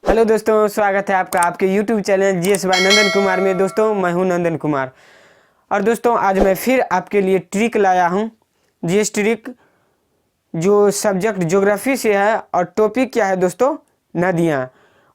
Hello दोस्तों, स्वागत है आपका आपके YouTube चैनल GS बाय नंदन कुमार में। दोस्तों मैं हूं नंदन कुमार और दोस्तों आज मैं फिर आपके लिए ट्रिक लाया हूं। GS ट्रिक जो सब्जेक्ट ज्योग्राफी से है और टॉपिक क्या है दोस्तों, नदियां।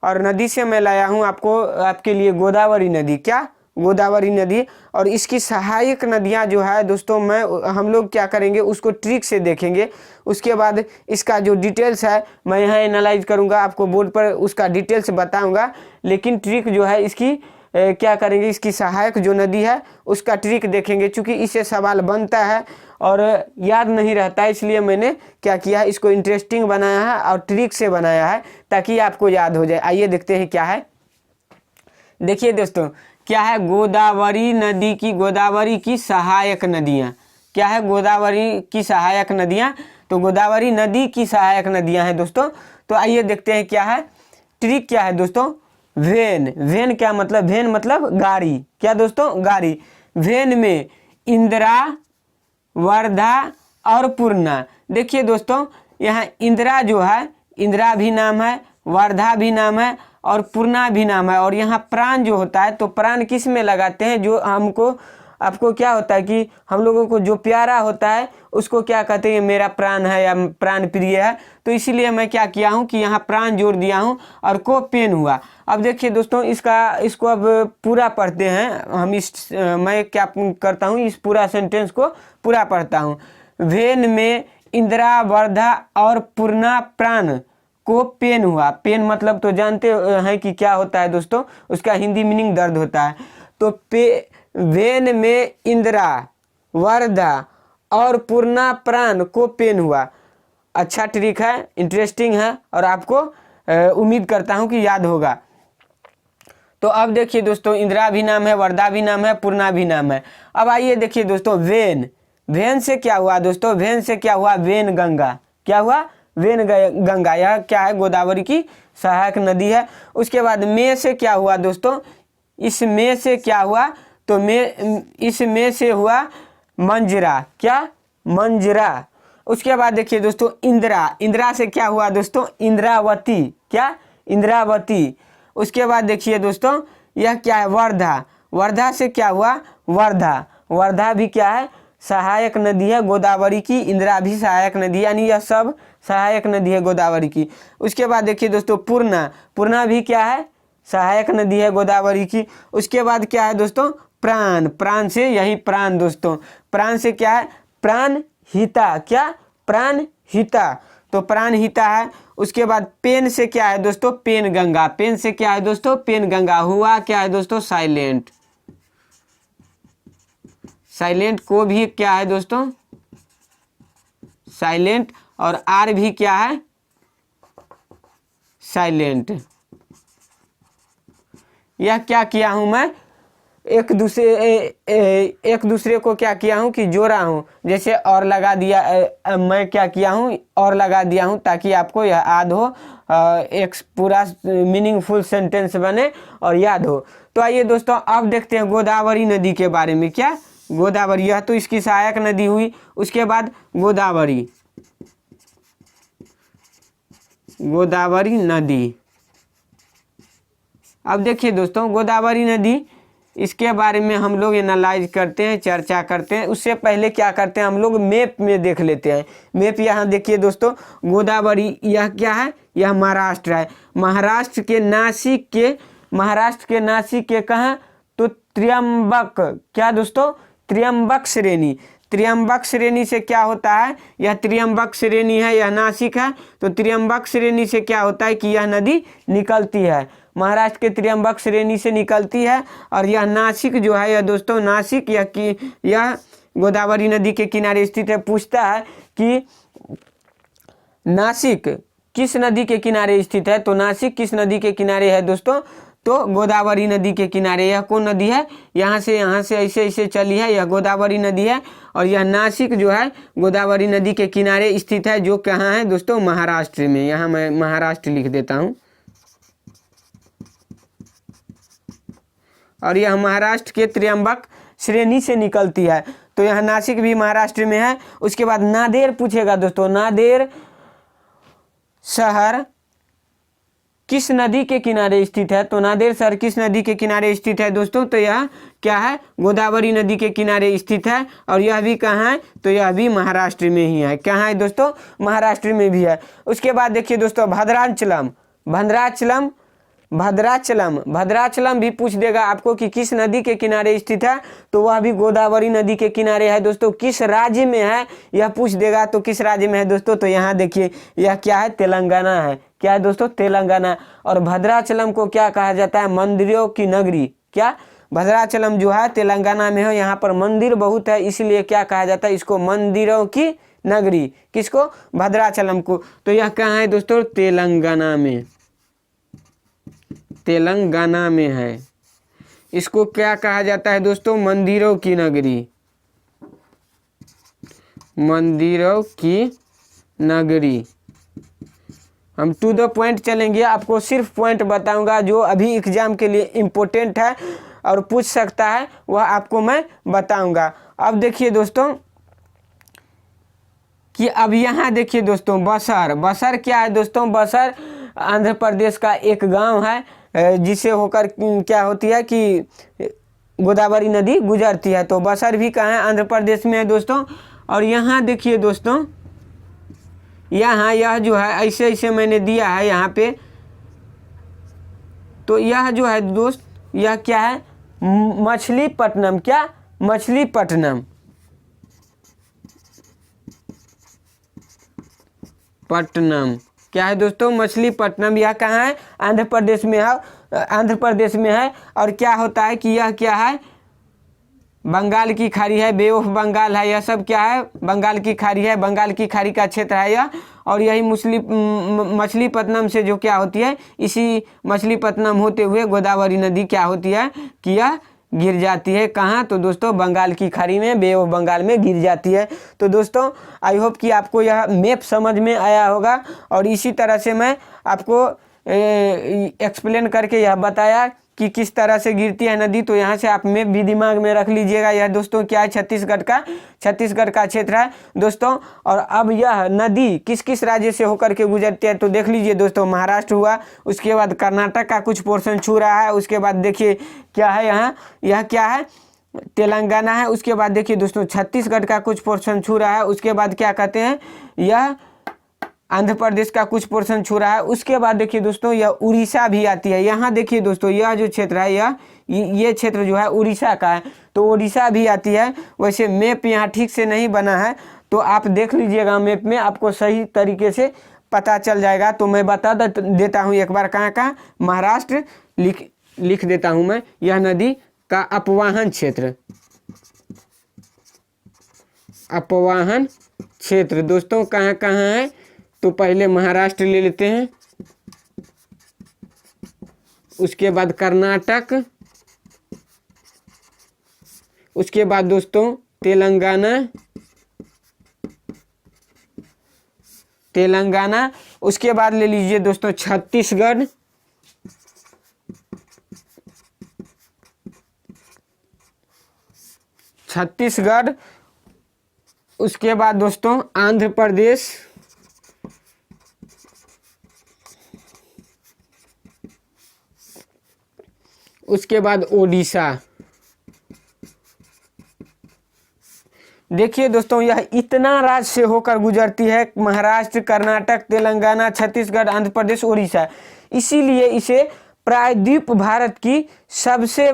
और नदी से मैं लाया हूं आपके लिए गोदावरी नदी। क्या गोदावरी नदी और इसकी सहायक नदियां जो है दोस्तों, हम लोग क्या करेंगे उसको ट्रिक से देखेंगे। उसके बाद इसका जो डिटेल्स है मैं यहाँ एनालाइज करूँगा, आपको बोर्ड पर उसका डिटेल्स बताऊँगा। लेकिन ट्रिक जो है इसकी क्या करेंगे, इसकी सहायक जो नदी है उसका ट्रिक देखेंगे। चूँकि इससे सवाल बनता है और याद नहीं रहता है, इसलिए मैंने क्या किया है, इसको इंटरेस्टिंग बनाया है और ट्रिक से बनाया है ताकि आपको याद हो जाए। आइए देखते हैं क्या है। देखिए दोस्तों, क्या है गोदावरी की सहायक नदियाँ। क्या है गोदावरी की सहायक नदियाँ, तो गोदावरी नदी की सहायक नदियाँ हैं दोस्तों। तो आइए देखते हैं क्या है ट्रिक। क्या है दोस्तों, वेन क्या मतलब, वेन मतलब गाड़ी। क्या दोस्तों, गाड़ी। वेन में इंदिरा, वर्धा और पूर्णा। देखिए दोस्तों, यहाँ इंदिरा जो है, इंदिरा भी नाम है, वर्धा भी नाम है और पूर्णा भी नाम है। और यहाँ प्राण जो होता है, तो प्राण किस में लगाते हैं, जो आपको क्या होता है कि हम लोगों को जो प्यारा होता है उसको क्या कहते हैं, मेरा प्राण है या प्राण प्रिय है। तो इसीलिए मैं क्या किया हूँ कि यहाँ प्राण जोड़ दिया हूँ और को पेन हुआ। अब देखिए दोस्तों, इसको अब पूरा पढ़ते हैं मैं क्या करता हूँ, इस पूरा सेंटेंस को पूरा पढ़ता हूँ। वेन में इंदिरा, वर्धा और पूर्णा प्राण को पेन हुआ। पेन मतलब तो जानते हैं कि क्या होता है दोस्तों, उसका हिंदी मीनिंग दर्द होता है। तो वेन में इंदिरा, वर्धा और पूर्णा प्राण को पेन हुआ। अच्छा ट्रिक है, इंटरेस्टिंग है और आपको उम्मीद करता हूं कि याद होगा। तो अब देखिए दोस्तों, इंदिरा भी नाम है, वर्धा भी नाम है, पूर्णा भी नाम है। अब आइए देखिए दोस्तों, वेन से क्या हुआ दोस्तों, वेन से क्या हुआ, वेन गंगा। क्या हुआ, वेन गंगा। यह क्या है, गोदावरी की सहायक नदी है। उसके बाद में से क्या हुआ दोस्तों, इसमें से क्या हुआ, तो इसमें से हुआ मंजरा। क्या, मंजरा। उसके बाद देखिए दोस्तों, इंदिरा से क्या हुआ दोस्तों, इंद्रावती। क्या, इंद्रावती। उसके बाद देखिए दोस्तों, यह क्या है, वर्धा से क्या हुआ, वर्धा भी क्या है, सहायक नदी है गोदावरी की। इंदिरा भी सहायक नदी, यानी यह सब सहायक नदी है गोदावरी की। उसके बाद देखिए दोस्तों, पूर्णा भी क्या है, सहायक नदी है गोदावरी की। उसके बाद क्या है दोस्तों, प्राण से, यही प्राण दोस्तों, प्राण से क्या है, प्राणहिता। क्या, प्राणहिता। तो प्राणहिता है। उसके बाद पेन से क्या है दोस्तों, पेन गंगा। पेन से क्या है दोस्तों, पेन गंगा। हुआ क्या है दोस्तों, साइलेंट को भी क्या है दोस्तों, साइलेंट। और आर भी क्या है, साइलेंट। यह क्या किया हूं मैं, एक दूसरे को क्या किया हूं कि जोड़ा हूं। जैसे और लगा दिया, मैं क्या किया हूं, और लगा दिया हूं ताकि आपको याद हो, एक पूरा मीनिंगफुल सेंटेंस बने और याद हो। तो आइए दोस्तों, अब देखते हैं गोदावरी नदी के बारे में। क्या, गोदावरी, यह तो इसकी सहायक नदी हुई। उसके बाद गोदावरी नदी। अब देखिए दोस्तों, गोदावरी नदी, इसके बारे में हम लोग एनालाइज करते हैं, चर्चा करते हैं। उससे पहले क्या करते हैं, हम लोग मैप में देख लेते हैं। मैप यहाँ देखिए दोस्तों, गोदावरी यह क्या है, यह महाराष्ट्र है। महाराष्ट्र के नासिक के कहाँ, तो त्र्यंबक। क्या दोस्तों, त्र्यंबक श्रेणी से क्या होता है, यह त्र्यंबक श्रेणी है, यह नासिक है। तो त्र्यंबक श्रेणी से क्या होता है कि यह नदी निकलती है, महाराष्ट्र के त्र्यंबक श्रेणी से निकलती है। और यह नासिक जो है, यह दोस्तों नासिक, यह गोदावरी नदी के किनारे स्थित है। पूछता है कि नासिक किस नदी के किनारे स्थित है, तो नासिक किस नदी के किनारे है दोस्तों, तो गोदावरी नदी के किनारे। यह कौन नदी है, यहाँ से ऐसे चली है, यह गोदावरी नदी है। और यह नासिक जो है गोदावरी नदी के किनारे स्थित है, जो कहाँ है दोस्तों, महाराष्ट्र में। यहाँ मैं महाराष्ट्र लिख देता हूँ। और यह महाराष्ट्र के त्र्यंबक श्रेणी से निकलती है। तो यह नासिक भी महाराष्ट्र में है। उसके बाद नांदेड़ पूछेगा दोस्तों, नांदेड़ शहर किस नदी के किनारे स्थित है? तो नांदेड़ शहर किस नदी के किनारे स्थित है दोस्तों? तो यह क्या है? गोदावरी नदी के किनारे स्थित है। और यह भी कहाँ है? तो यह भी महाराष्ट्र में ही है। कहाँ है दोस्तों? महाराष्ट्र में भी है। उसके बाद देखिए दोस्तों भद्राचलम, भद्राचलम, भद्राचलम, भद्राचलम भी पूछ देगा आपको कि किस नदी के किनारे स्थित है? तो वह भी गोदावरी नदी के किनारे है दोस्तों। किस राज्य में है यह पूछ देगा, तो किस राज्य में है दोस्तों? तो यहाँ देखिए यह क्या है? तेलंगाना है। क्या है दोस्तों? तेलंगाना। और भद्राचलम को क्या कहा जाता है? मंदिरों की नगरी। क्या? भद्राचलम जो है तेलंगाना में है, यहाँ पर मंदिर बहुत है, इसलिए क्या कहा जाता है इसको? मंदिरों की नगरी। किसको? भद्राचलम को। तो यह कहाँ है दोस्तों? तेलंगाना में, तेलंगाना में है। इसको क्या कहा जाता है दोस्तों? मंदिरों की नगरी, मंदिरों की नगरी। हम टू द पॉइंट चलेंगे, आपको सिर्फ पॉइंट बताऊंगा जो अभी एग्जाम के लिए इम्पोर्टेंट है और पूछ सकता है, वह आपको मैं बताऊंगा। अब देखिए दोस्तों कि अब यहाँ देखिए दोस्तों बसर, बसर क्या है दोस्तों? बसर आंध्र प्रदेश का एक गांव है जिसे होकर क्या होती है कि गोदावरी नदी गुजरती है। तो बसर भी कहाँ है? आंध्र प्रदेश में है दोस्तों। और यहाँ देखिए दोस्तों, यहाँ यह जो है ऐसे ऐसे मैंने दिया है यहाँ पे। तो यह जो है दोस्त, यह क्या है? मछलीपट्टनम। क्या? मछलीपट्टनम, पट्टनम। क्या है दोस्तों? मछलीपट्टनम। यह कहाँ है? आंध्र प्रदेश में है, आंध्र प्रदेश में है। और क्या होता है कि यह क्या है? बंगाल की खाड़ी है, बे ऑफ बंगाल है, यह सब क्या है? बंगाल की खाड़ी है, बंगाल की खाड़ी का क्षेत्र है यह। और यही मछलीपट्टनम से जो क्या होती है, इसी मछलीपट्टनम होते हुए गोदावरी नदी क्या होती है कि यह गिर जाती है। कहाँ? तो दोस्तों बंगाल की खाड़ी में, बे ऑफ बंगाल में गिर जाती है। तो दोस्तों आई होप कि आपको यह मैप समझ में आया होगा। और इसी तरह से मैं आपको एक्सप्लेन करके यह बताया कि किस तरह से गिरती है नदी। तो यहाँ से आप मैप भी दिमाग में रख लीजिएगा। यह दोस्तों क्या है? छत्तीसगढ़ का क्षेत्र है दोस्तों। और अब यह नदी किस किस राज्य से होकर के गुजरती है? तो देख लीजिए दोस्तों, महाराष्ट्र हुआ, उसके बाद कर्नाटक का कुछ पोर्शन छू रहा है, उसके बाद देखिए क्या है यहाँ, यह क्या है? तेलंगाना है। उसके बाद देखिए दोस्तों छत्तीसगढ़ का कुछ पोर्शन छू रहा है। उसके बाद क्या कहते हैं, यह आंध्र प्रदेश का कुछ पोर्शन छू रहा है। उसके बाद देखिए दोस्तों यह उड़ीसा भी आती है। यहाँ देखिए दोस्तों यह जो क्षेत्र है, ये क्षेत्र जो है उड़ीसा का है। तो उड़ीसा भी आती है। वैसे मैप यहाँ ठीक से नहीं बना है, तो आप देख लीजिएगा मैप में, आपको सही तरीके से पता चल जाएगा। तो मैं बता देता हूँ एक बार कहाँ कहाँ। महाराष्ट्र लिख देता हूँ मैं। यह नदी का अपवाहन क्षेत्र, अपवाहन क्षेत्र दोस्तों कहाँ कहाँ है? तो पहले महाराष्ट्र ले लेते हैं, उसके बाद कर्नाटक, उसके बाद दोस्तों तेलंगाना, उसके बाद ले लीजिए दोस्तों छत्तीसगढ़, उसके बाद दोस्तों आंध्र प्रदेश, उसके बाद ओडिशा। देखिए दोस्तों यह इतना राज्य से होकर गुजरती है, महाराष्ट्र, कर्नाटक, तेलंगाना, छत्तीसगढ़, आंध्र प्रदेश, ओडिशा। इसीलिए इसे प्रायद्वीप भारत की सबसे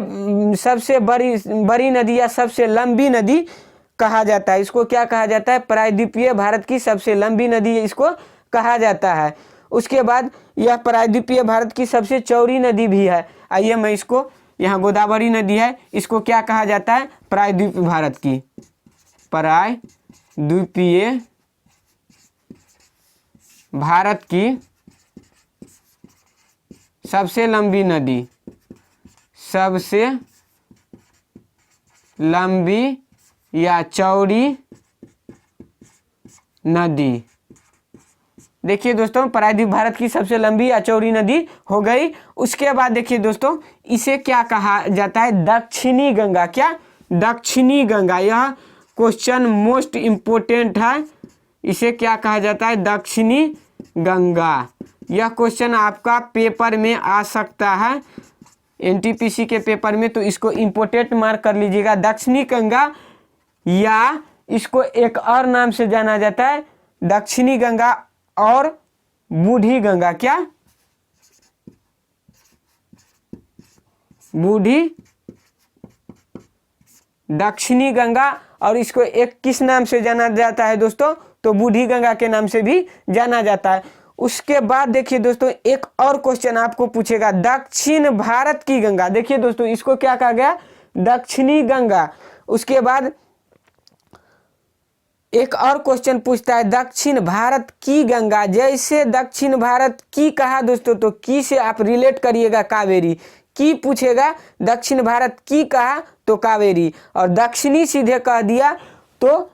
बड़ी नदी या सबसे लंबी नदी कहा जाता है। इसको क्या कहा जाता है? प्रायद्वीपीय भारत की सबसे लंबी नदी इसको कहा जाता है। उसके बाद यह प्रायद्वीपीय भारत की सबसे चौड़ी नदी भी है। आइए मैं इसको, यहाँ गोदावरी नदी है, इसको क्या कहा जाता है? प्रायद्वीप भारत की, प्रायद्वीपीय भारत की सबसे लंबी नदी, सबसे लंबी या चौड़ी नदी। देखिए दोस्तों प्रायद्वीप भारत की सबसे लंबी या चौड़ी नदी हो गई। उसके बाद देखिए दोस्तों इसे क्या कहा जाता है? दक्षिणी गंगा। क्या? दक्षिणी गंगा। यह क्वेश्चन मोस्ट इम्पोर्टेंट है। इसे क्या कहा जाता है? दक्षिणी गंगा। यह क्वेश्चन आपका पेपर में आ सकता है, एनटीपीसी के पेपर में, तो इसको इम्पोर्टेंट मार्क कर लीजिएगा। दक्षिणी गंगा, या इसको एक और नाम से जाना जाता है दक्षिणी गंगा और बूढ़ी गंगा। क्या? बूढ़ी, दक्षिणी गंगा, और इसको एक किस नाम से जाना जाता है दोस्तों? तो बूढ़ी गंगा के नाम से भी जाना जाता है। उसके बाद देखिए दोस्तों, एक और क्वेश्चन आपको पूछेगा, दक्षिण भारत की गंगा। देखिए दोस्तों, इसको क्या कहा गया? दक्षिणी गंगा। उसके बाद एक और क्वेश्चन पूछता है, दक्षिण भारत की गंगा। जैसे दक्षिण भारत की कहा दोस्तों, तो की से आप रिलेट करिएगा कावेरी। की पूछेगा, दक्षिण भारत की कहा तो कावेरी, और दक्षिणी सीधे कह दिया तो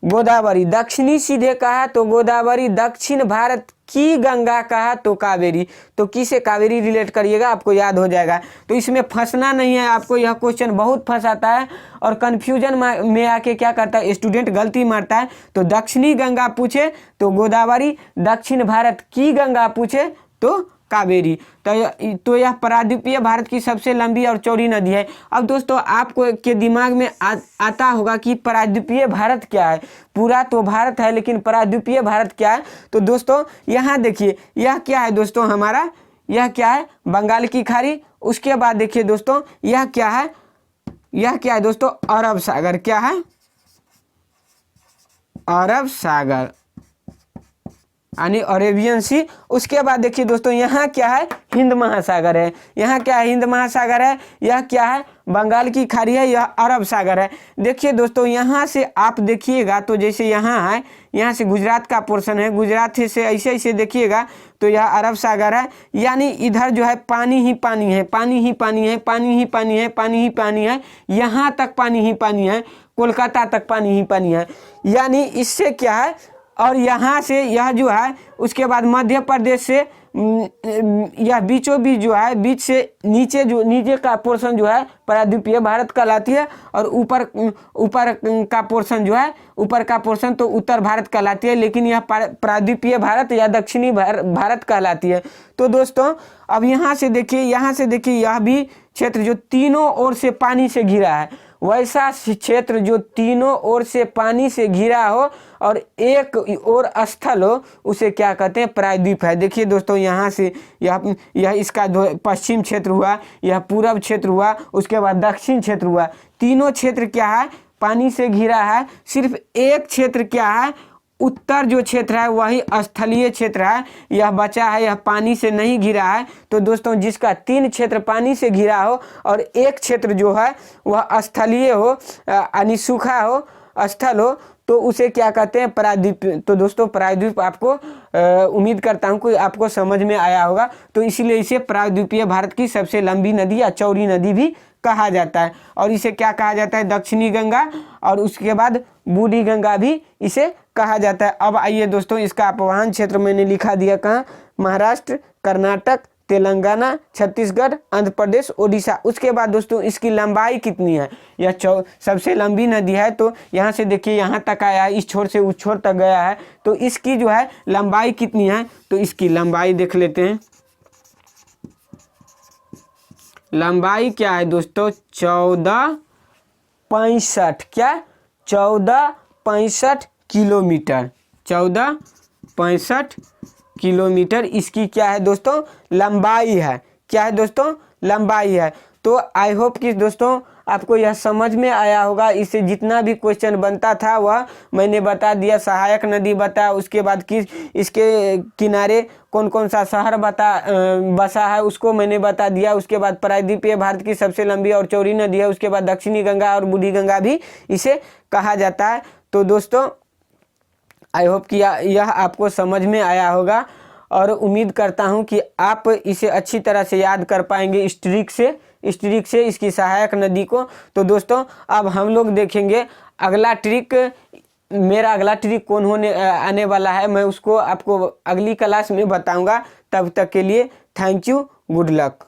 गोदावरी। दक्षिणी सीधे कहा तो गोदावरी, दक्षिण भारत की गंगा कहा तो कावेरी। तो की से कावेरी रिलेट करिएगा, आपको याद हो जाएगा। तो इसमें फंसना नहीं है आपको। यह क्वेश्चन बहुत फंसाता है और कंफ्यूजन में आके क्या करता है स्टूडेंट, गलती मारता है। तो दक्षिणी गंगा पूछे तो गोदावरी, दक्षिण भारत की गंगा पूछे तो कावेरी। तो यह प्रायद्वीपीय भारत की सबसे लंबी और चौड़ी नदी है। अब दोस्तों, आपको के दिमाग में आता होगा कि प्रायद्वीपीय भारत क्या है। पूरा तो भारत है, लेकिन प्रायद्वीपीय भारत क्या है? तो दोस्तों यहाँ देखिए, यह क्या है दोस्तों हमारा? यह क्या है? बंगाल की खाड़ी। उसके बाद देखिए दोस्तों, यह क्या है? यह क्या है दोस्तों? अरब सागर। क्या है? अरब सागर, यानी अरेबियन सी। उसके बाद देखिए दोस्तों, यहाँ क्या है? हिंद महासागर है। यहाँ क्या है? हिंद महासागर है। यह क्या है? बंगाल की खाड़ी है। यह अरब सागर है। देखिए दोस्तों, यहाँ से आप देखिएगा तो जैसे यहाँ है, यहाँ से गुजरात का पोर्शन है, गुजरात से ऐसे ऐसे देखिएगा तो यह अरब सागर है। यानी इधर जो है पानी ही पानी है, पानी ही पानी है, पानी ही पानी है, पानी ही पानी है। यहाँ तक पानी ही पानी है, कोलकाता तक पानी ही पानी है। यानी इससे क्या है, और यहाँ से यह जो है, उसके बाद मध्य प्रदेश से यह बीचों बीच जो है, बीच से नीचे जो नीचे का पोर्शन जो है प्रायद्वीपीय भारत कहलाती है, और ऊपर का पोर्शन जो है, ऊपर का पोर्शन तो उत्तर भारत कहलाती है, लेकिन यह प्रायद्वीपीय भारत या दक्षिणी भारत कहलाती है। तो दोस्तों अब यहाँ से देखिए, यह भी क्षेत्र जो तीनों ओर से पानी से घिरा है, वैसा क्षेत्र जो तीनों ओर से पानी से घिरा हो और एक ओर स्थल हो, उसे क्या कहते हैं? प्रायद्वीप है। देखिए दोस्तों, यहाँ से यह इसका पश्चिम क्षेत्र हुआ, यह पूर्व क्षेत्र हुआ, उसके बाद दक्षिण क्षेत्र हुआ। तीनों क्षेत्र क्या है? पानी से घिरा है। सिर्फ एक क्षेत्र क्या है? उत्तर जो क्षेत्र है वही स्थलीय क्षेत्र है, यह बचा है, यह पानी से नहीं घिरा है। तो दोस्तों, जिसका 3 क्षेत्र पानी से घिरा हो और एक क्षेत्र जो है वह स्थलीय हो, यानी सूखा हो, स्थल हो, तो उसे क्या कहते हैं? प्रायद्वीप। तो दोस्तों, प्रायद्वीप आपको उम्मीद करता हूं कि आपको समझ में आया होगा। तो इसीलिए इसे प्रायद्वीपीय भारत की सबसे लंबी नदी या चौड़ी नदी भी कहा जाता है। और इसे क्या कहा जाता है? दक्षिणी गंगा, और उसके बाद बूढ़ी गंगा भी इसे कहा जाता है। अब आइए दोस्तों, इसका अपवाहन क्षेत्र मैंने लिखा दिया कहाँ? महाराष्ट्र, कर्नाटक, तेलंगाना, छत्तीसगढ़, आंध्र प्रदेश, ओडिशा। उसके बाद दोस्तों, इसकी लंबाई कितनी है? यह सबसे लंबी नदी है। तो यहाँ से देखिए, यहाँ तक आया है, इस छोर से उस छोर तक गया है। तो इसकी जो है लंबाई कितनी है? तो इसकी लंबाई देख लेते हैं। लंबाई क्या है दोस्तों? 1465। क्या? 1465 किलोमीटर। 1465 किलोमीटर इसकी क्या है दोस्तों? लंबाई है। क्या है दोस्तों? लंबाई है। तो आई होप कि दोस्तों आपको यह समझ में आया होगा। इससे जितना भी क्वेश्चन बनता था वह मैंने बता दिया। सहायक नदी बता, उसके बाद किस इसके किनारे कौन कौन सा शहर बसा है उसको मैंने बता दिया। उसके बाद प्रायद्वीपीय भारत की सबसे लंबी और चौड़ी नदी है। उसके बाद दक्षिणी गंगा और बूढ़ी गंगा भी इसे कहा जाता है। तो दोस्तों आई होप कि यह आपको समझ में आया होगा, और उम्मीद करता हूं कि आप इसे अच्छी तरह से याद कर पाएंगे इस ट्रिक से इसकी सहायक नदी को। तो दोस्तों अब हम लोग देखेंगे अगला ट्रिक। मेरा अगला ट्रिक कौन आने वाला है, मैं उसको आपको अगली क्लास में बताऊंगा। तब तक के लिए थैंक यू, गुड लक।